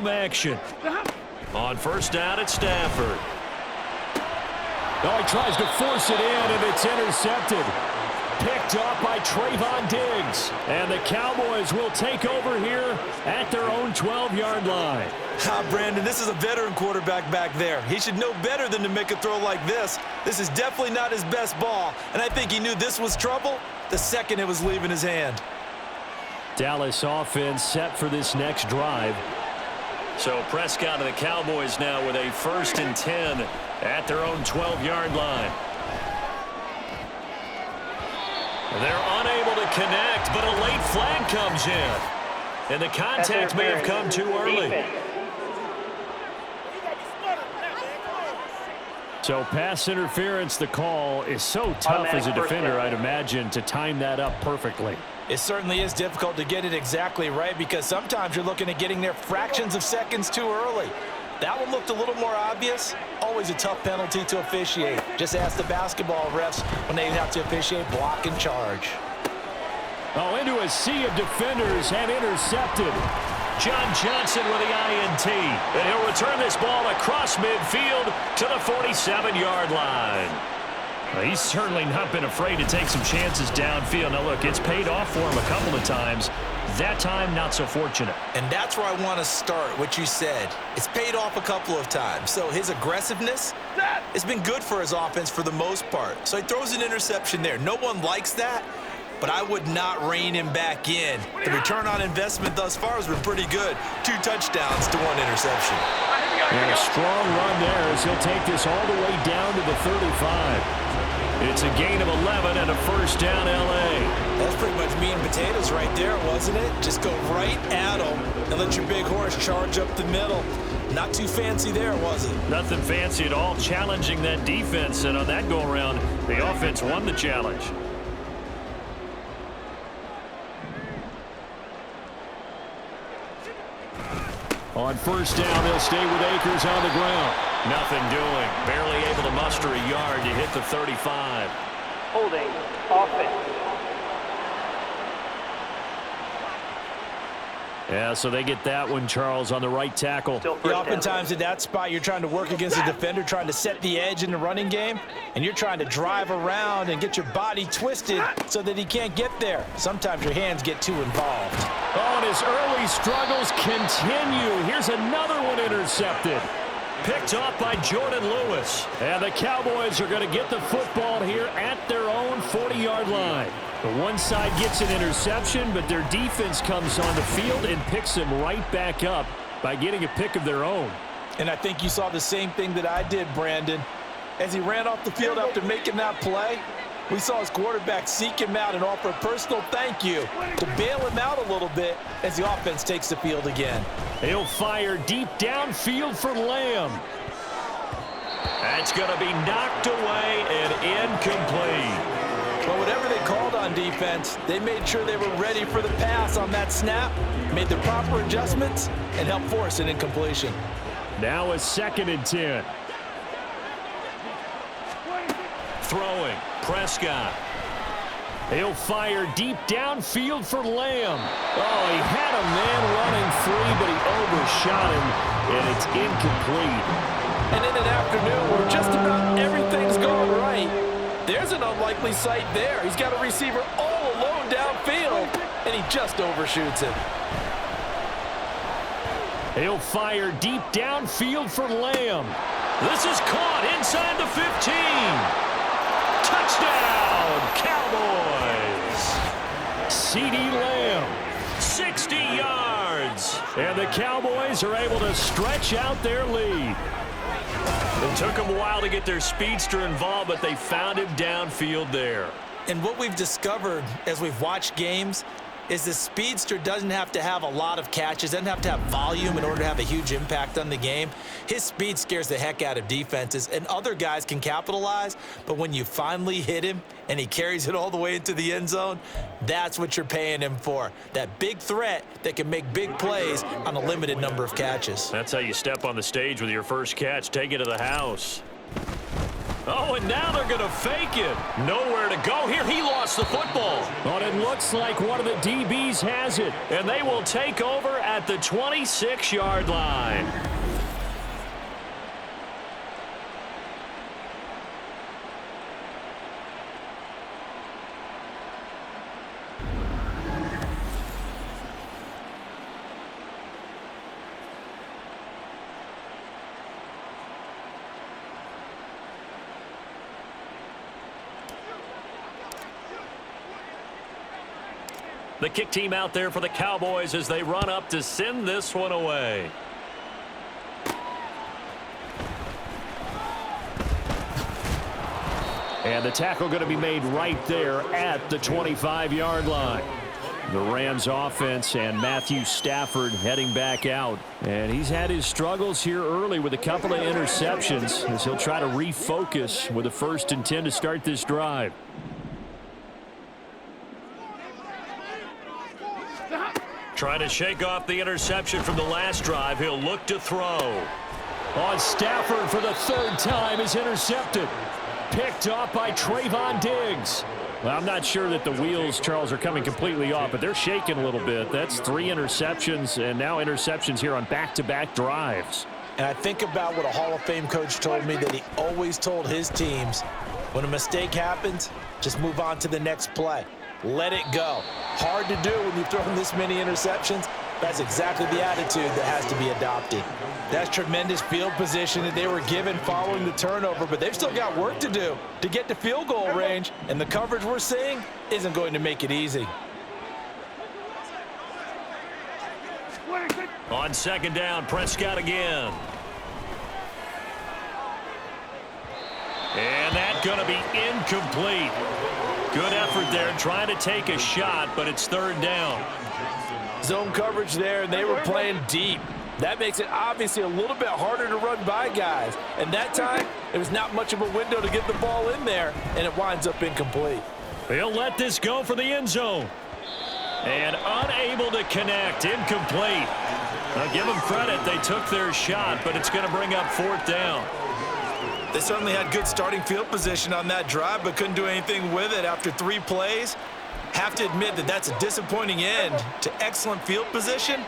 Action. On first down at Stafford. Oh, he tries to force it in, and it's intercepted. Picked off by Trayvon Diggs. And the Cowboys will take over here at their own 12-yard line. Brandon, this is a veteran quarterback back there. He should know better than to make a throw like this. This is definitely not his best ball, and I think he knew this was trouble the second it was leaving his hand. Dallas offense set for this next drive. So Prescott and the Cowboys now with a 1st and 10 at their own 12-yard line. They're unable to connect, but a late flag comes in. And the contact may have come too early. So pass interference, the call is so tough as a defender, I'd imagine, to time that up perfectly. It certainly is difficult to get it exactly right because sometimes you're looking at getting there fractions of seconds too early. That one looked a little more obvious. Always a tough penalty to officiate. Just ask the basketball refs when they have to officiate block and charge. Oh, into a sea of defenders and intercepted. John Johnson with the INT. And he'll return this ball across midfield to the 47-yard line. Well, he's certainly not been afraid to take some chances downfield. Now, look, it's paid off for him a couple of times. That time, not so fortunate. And that's where I want to start, what you said. It's paid off a couple of times. So his aggressiveness has been good for his offense for the most part. So he throws an interception there. No one likes that, but I would not rein him back in. The return on investment thus far has been pretty good. 2 touchdowns to 1 interception. And a strong run there as he'll take this all the way down to the 35. It's a gain of 11 and a 1st down, L.A. That's pretty much meat and potatoes right there, wasn't it? Just go right at them and let your big horse charge up the middle. Not too fancy there, was it? Nothing fancy at all, challenging that defense. And on that go-around, the offense won the challenge. On 1st down, they'll stay with Akers on the ground. Nothing doing. Barely able to muster a yard to hit the 35. Holding offense. Yeah, so they get that one, Charles, on the right tackle. Oftentimes in that spot, you're trying to work against a defender, trying to set the edge in the running game, and you're trying to drive around and get your body twisted so that he can't get there. Sometimes your hands get too involved. Oh, and his early struggles continue. Here's another one intercepted. Picked off by Jordan Lewis. And the Cowboys are going to get the football here at their own 40-yard line. The one side gets an interception, but their defense comes on the field and picks them right back up by getting a pick of their own. And I think you saw the same thing that I did, Brandon. As he ran off the field after making that play, we saw his quarterback seek him out and offer a personal thank you to bail him out a little bit as the offense takes the field again. He'll fire deep downfield for Lamb. That's going to be knocked away and incomplete. Well, whatever they called on defense, they made sure they were ready for the pass on that snap, made the proper adjustments, and helped force an incompletion. Now a 2nd and 10. Throwing, Prescott. He'll fire deep downfield for Lamb. Oh, he had a man running free, but he overshot him, and it's incomplete. And in an afternoon where just about everything's going right, there's an unlikely sight there. He's got a receiver all alone downfield, and he just overshoots it. He'll fire deep downfield for Lamb. This is caught inside the 15. Touchdown, Cowboys. CeeDee Lamb. 60 yards. And the Cowboys are able to stretch out their lead. It took them a while to get their speedster involved, but they found him downfield there. And what we've discovered as we've watched games is the speedster doesn't have to have a lot of catches, doesn't have to have volume in order to have a huge impact on the game. His speed scares the heck out of defenses, and other guys can capitalize, but when you finally hit him and he carries it all the way into the end zone, that's what you're paying him for. That big threat that can make big plays on a limited number of catches. That's how you step on the stage with your first catch. Take it to the house. Oh, and now they're going to fake it. Nowhere to go here. He lost the football. But it looks like one of the DBs has it. And they will take over at the 26-yard line. The kick team out there for the Cowboys as they run up to send this one away. And the tackle going to be made right there at the 25-yard line. The Rams offense and Matthew Stafford heading back out. And he's had his struggles here early with a couple of interceptions as he'll try to refocus with a 1st and 10 to start this drive. Trying to shake off the interception from the last drive. He'll look to throw. On Stafford for the 3rd time is intercepted. Picked off by Trayvon Diggs. Well, I'm not sure that the wheels, Charles, are coming completely off, but they're shaking a little bit. That's 3 interceptions, and now interceptions here on back-to-back drives. And I think about what a Hall of Fame coach told me that he always told his teams, when a mistake happens, just move on to the next play. Let it go. Hard to do when you've thrown this many interceptions. That's exactly the attitude that has to be adopted. That's tremendous field position that they were given following the turnover, but they've still got work to do to get to field goal range, and the coverage we're seeing isn't going to make it easy. On 2nd down, Prescott again. And that's going to be incomplete. Good effort there trying to take a shot, but it's 3rd down. Zone coverage there, and they were playing deep. That makes it obviously a little bit harder to run by guys. And that time, it was not much of a window to get the ball in there, and it winds up incomplete. He'll let this go for the end zone. And unable to connect, incomplete. Now give them credit, they took their shot, but it's going to bring up 4th down. They certainly had good starting field position on that drive, but couldn't do anything with it after 3 plays. Have to admit that that's a disappointing end to excellent field position.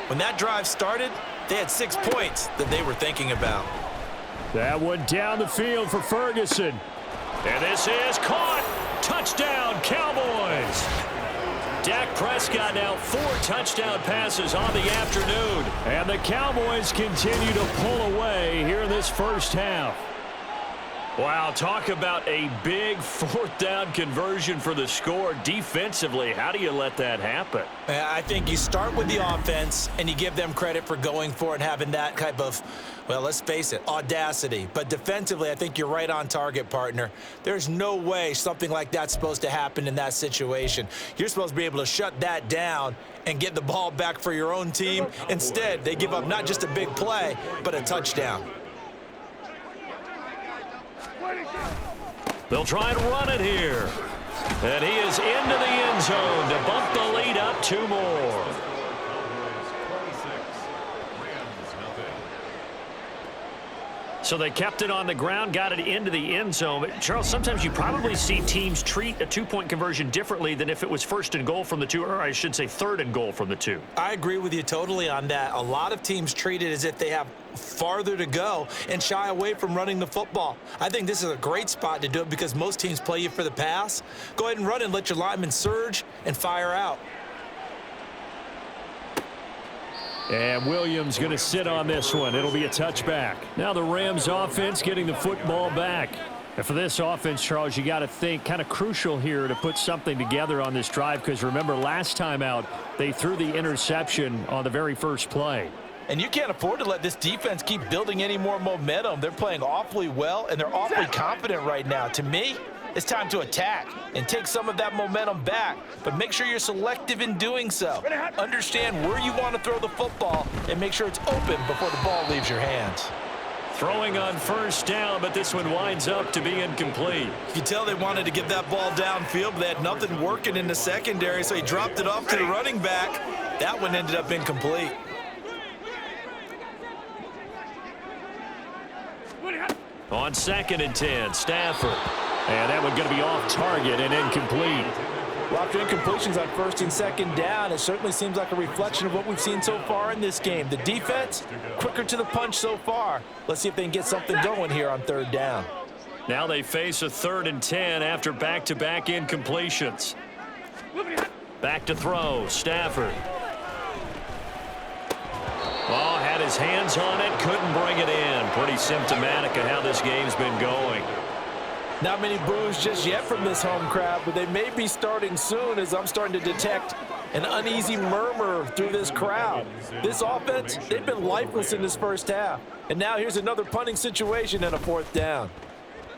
When that drive started, they had 6 points that they were thinking about. That one down the field for Ferguson. And this is caught. Touchdown, Cowboys. Dak Prescott now 4 touchdown passes on the afternoon. And the Cowboys continue to pull away here in this first half. Wow, talk about a big 4th down conversion for the score. Defensively, how do you let that happen? I think you start with the offense, and you give them credit for going for it and having that type of, well, let's face it, audacity. But defensively, I think you're right on target, partner. There's no way something like that's supposed to happen in that situation. You're supposed to be able to shut that down and get the ball back for your own team. Instead, they give up not just a big play, but a touchdown. They'll try and run it here. And he is into the end zone to bump the lead up 2 more. So they kept it on the ground, got it into the end zone. But Charles, sometimes you probably see teams treat a 2-point conversion differently than if it was 1st and goal from the 2, or I should say 3rd and goal from the 2. I agree with you totally on that. A lot of teams treat it as if they have farther to go and shy away from running the football. I think this is a great spot to do it because most teams play you for the pass. Go ahead and run and let your linemen surge and fire out. And Williams going to sit on this one. It'll be a touchback. Now the Rams offense getting the football back. And for this offense, Charles, you got to think kind of crucial here to put something together on this drive, because remember last time out they threw the interception on the very first play. And you can't afford to let this defense keep building any more momentum. They're playing awfully well, and they're awfully confident right now. To me, it's time to attack and take some of that momentum back, but make sure you're selective in doing so. Understand where you want to throw the football and make sure it's open before the ball leaves your hands. Throwing on 1st down, but this one winds up to be incomplete. You can tell they wanted to get that ball downfield, but they had nothing working in the secondary, so he dropped it off to the running back. That one ended up incomplete. On 2nd and 10, Stafford. And that one going to be off target and incomplete. Well, after incompletions on first and second down, it certainly seems like a reflection of what we've seen so far in this game. The defense, quicker to the punch so far. Let's see if they can get something going here on third down. Now they face a 3rd and 10 after back-to-back incompletions. Back to throw, Stafford. Oh, had his hands on it, couldn't bring it in. Pretty symptomatic of how this game's been going. Not many boos just yet from this home crowd, but they may be starting soon as I'm starting to detect an uneasy murmur through this crowd. This offense, they've been lifeless in this first half. And now here's another punting situation and a 4th down.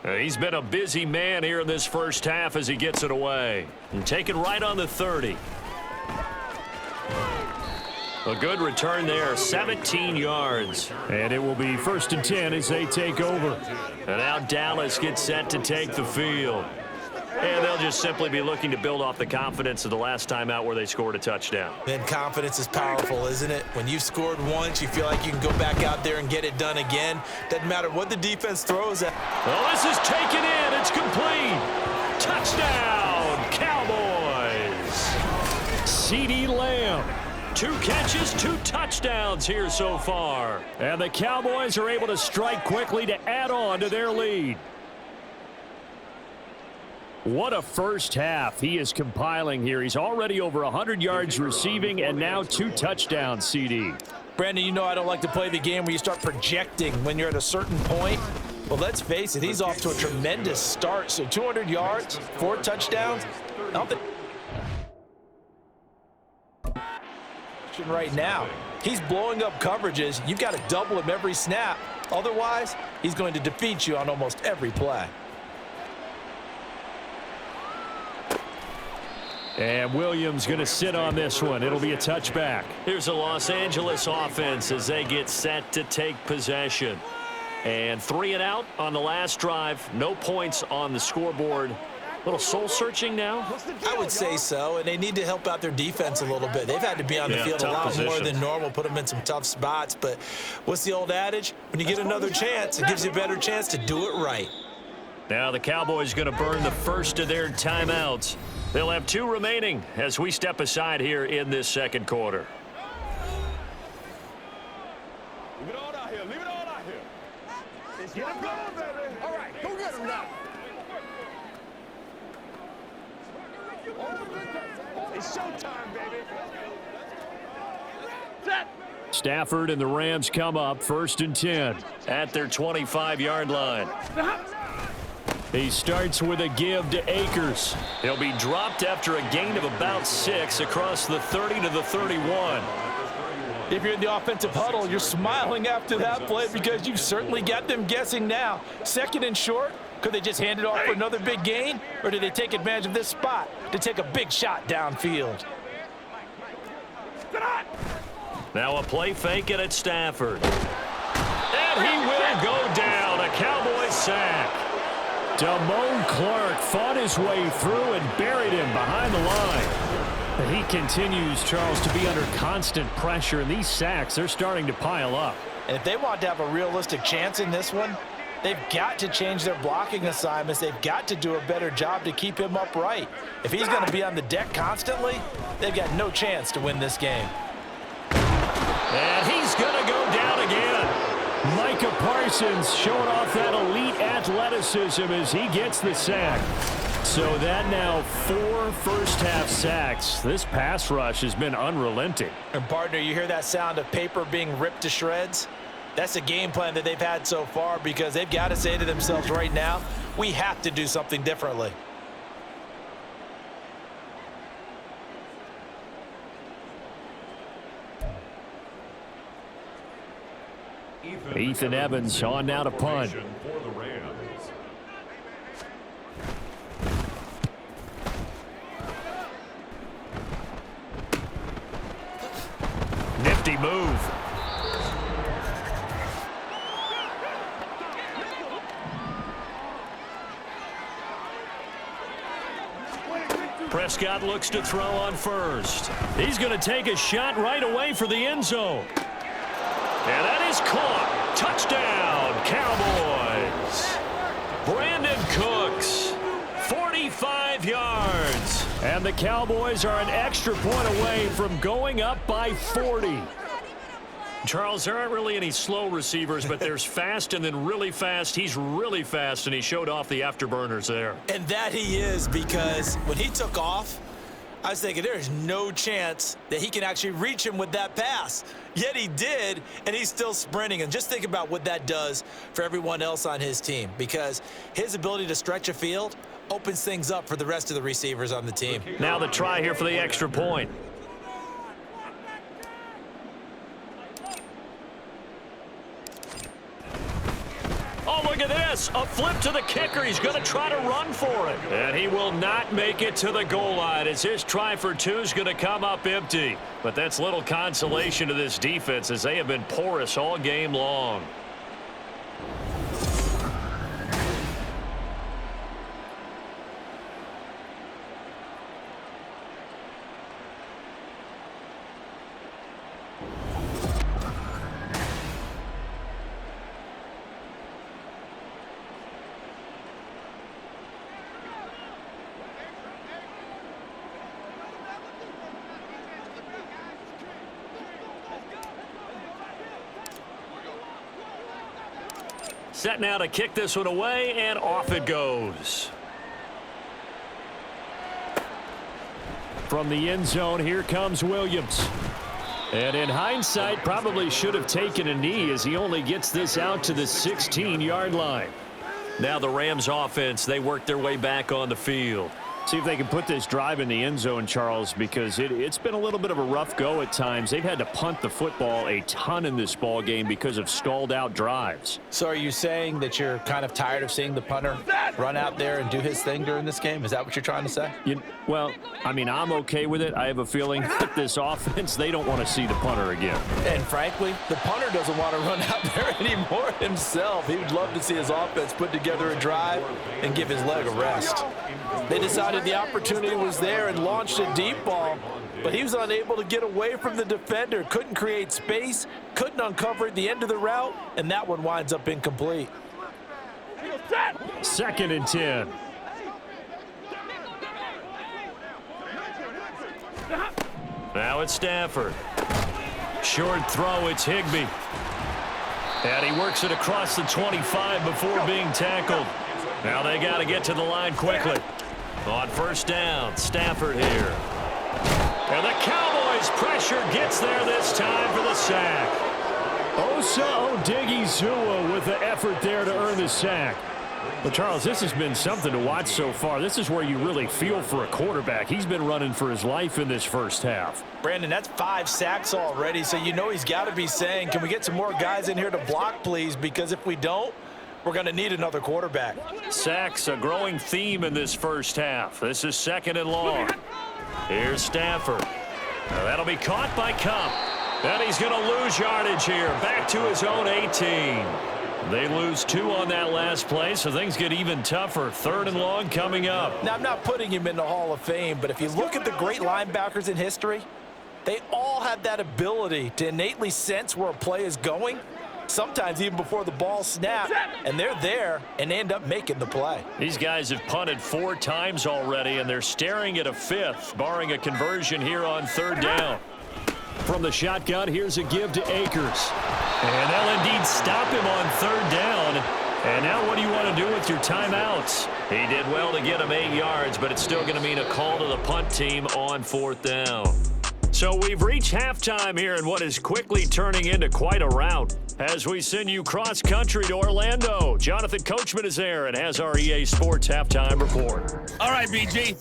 He's been a busy man here in this first half as he gets it away. And taken right on the 30. A good return there, 17 yards. And it will be 1st and 10 as they take over. And now Dallas gets set to take the field. And they'll just simply be looking to build off the confidence of the last time out where they scored a touchdown. Man, confidence is powerful, isn't it? When you've scored once, you feel like you can go back out there and get it done again. Doesn't matter what the defense throws at. Well, this is taken in. It's complete. Touchdown, Cowboys. CeeDee Lamb. 2 catches, 2 touchdowns here so far. And the Cowboys are able to strike quickly to add on to their lead. What a first half he is compiling here. He's already over 100 yards receiving and now 2 touchdowns, CD. Brandon, you know I don't like to play the game where you start projecting when you're at a certain point. But let's face it, he's off to a tremendous start. So 200 yards, 4 touchdowns. I don't think right now. He's blowing up coverages. You've got to double him every snap. Otherwise, he's going to defeat you on almost every play. And Williams going to sit on this one. It'll be a touchback. Here's a Los Angeles offense as they get set to take possession. And 3 and out on the last drive. No points on the scoreboard. A little soul-searching now? I would say so, and they need to help out their defense a little bit. They've had to be on the field a lot more than normal, put them in some tough spots. But what's the old adage? When you get another chance, it gives you a better chance to do it right. Now the Cowboys going to burn the first of their timeouts. They'll have 2 remaining as we step aside here in this second quarter. Leave it all out here. Leave it all out here. Get him going, baby. All right, go get him now. It's showtime, baby. Set. Stafford and the Rams come up 1st and 10. At their 25-yard line. He starts with a give to Akers. He'll be dropped after a gain of about 6 across the 30 to the 31. If you're in the offensive huddle, you're smiling after that play because you've certainly got them guessing now. 2nd and short. Could they just hand it off for another big gain? Or do they take advantage of this spot to take a big shot downfield? Now a play fake it at Stafford. And he will go down. A Cowboy sack. Damone Clark fought his way through and buried him behind the line. He continues, Charles, to be under constant pressure, and these sacks, they're starting to pile up. And if they want to have a realistic chance in this one, they've got to change their blocking assignments. They've got to do a better job to keep him upright. If he's going to be on the deck constantly, they've got no chance to win this game. And he's going to go down again. Micah Parsons showing off that elite athleticism as he gets the sack. So that now 4 first-half sacks. This pass rush has been unrelenting. And, partner, you hear that sound of paper being ripped to shreds? That's a game plan that they've had so far because they've got to say to themselves right now, we have to do something differently. Ethan Evans on now to punt. Nifty move. Prescott looks to throw on first. He's going to take a shot right away for the end zone. And that is caught. Touchdown, Cowboys. Brandon Cooks, 45 yards. And the Cowboys are an extra point away from going up by 40. Charles, there aren't really any slow receivers, but there's fast and then really fast. He's really fast, and he showed off the afterburners there. And that he is, because when he took off, I was thinking there's no chance that he can actually reach him with that pass. Yet he did, and he's still sprinting. And just think about what that does for everyone else on his team, because his ability to stretch a field opens things up for the rest of the receivers on the team. Now the try here for the extra point. Oh, look at this. A flip to the kicker. He's going to try to run for it. And he will not make it to the goal line as his try for two is going to come up empty. But that's little consolation to this defense as they have been porous all game long. Set now to kick this one away, and off it goes. From the end zone, here comes Williams. And in hindsight, probably should have taken a knee as he only gets this out to the 16-yard line. Now the Rams offense, they work their way back on the field. See if they can put this drive in the end zone, Charles, because it's been a little bit of a rough go at times. They've had to punt the football a ton in this ball game because of stalled-out drives. So are you saying that you're kind of tired of seeing the punter run out there and do his thing during this game? Is that what you're trying to say? Well, I mean, I'm okay with it. I have a feeling that this offense, they don't want to see the punter again. And frankly, the punter doesn't want to run out there anymore himself. He would love to see his offense put together a drive and give his leg a rest. They decided the opportunity was there and launched a deep ball, but he was unable to get away from the defender, couldn't create space, couldn't uncover at the end of the route, and that one winds up incomplete. 2nd and 10. Now it's Stafford. Short throw, it's Higbee. And he works it across the 25 before being tackled. Now they got to get to the line quickly. On first down, Stafford here. And the Cowboys' pressure gets there this time for the sack. Osa Odigizua with the effort there to earn the sack. Well, Charles, this has been something to watch so far. This is where you really feel for a quarterback. He's been running for his life in this first half. Brandon, that's 5 sacks already, so you know he's got to be saying, can we get some more guys in here to block, please? Because if we don't, we're going to need another quarterback. Sacks, a growing theme in this first half. This is 2nd and long. Here's Stafford. Now that'll be caught by Cup. And he's going to lose yardage here. Back to his own 18. They lose 2 on that last play, so things get even tougher. 3rd and long coming up. Now, I'm not putting him in the Hall of Fame, but if you look at the great linebackers in history, they all have that ability to innately sense where a play is going, sometimes even before the ball snapped, and they're there and end up making the play. These guys have punted 4 times already, and they're staring at a 5th, barring a conversion here on 3rd down. From the shotgun, here's a give to Akers. And they'll indeed stop him on 3rd down. And now what do you want to do with your timeouts? He did well to get him 8 yards, but it's still going to mean a call to the punt team on 4th down. So we've reached halftime here in what is quickly turning into quite a rout. As we send you cross-country to Orlando, Jonathan Coachman is there and has our EA Sports halftime report. All right, BG.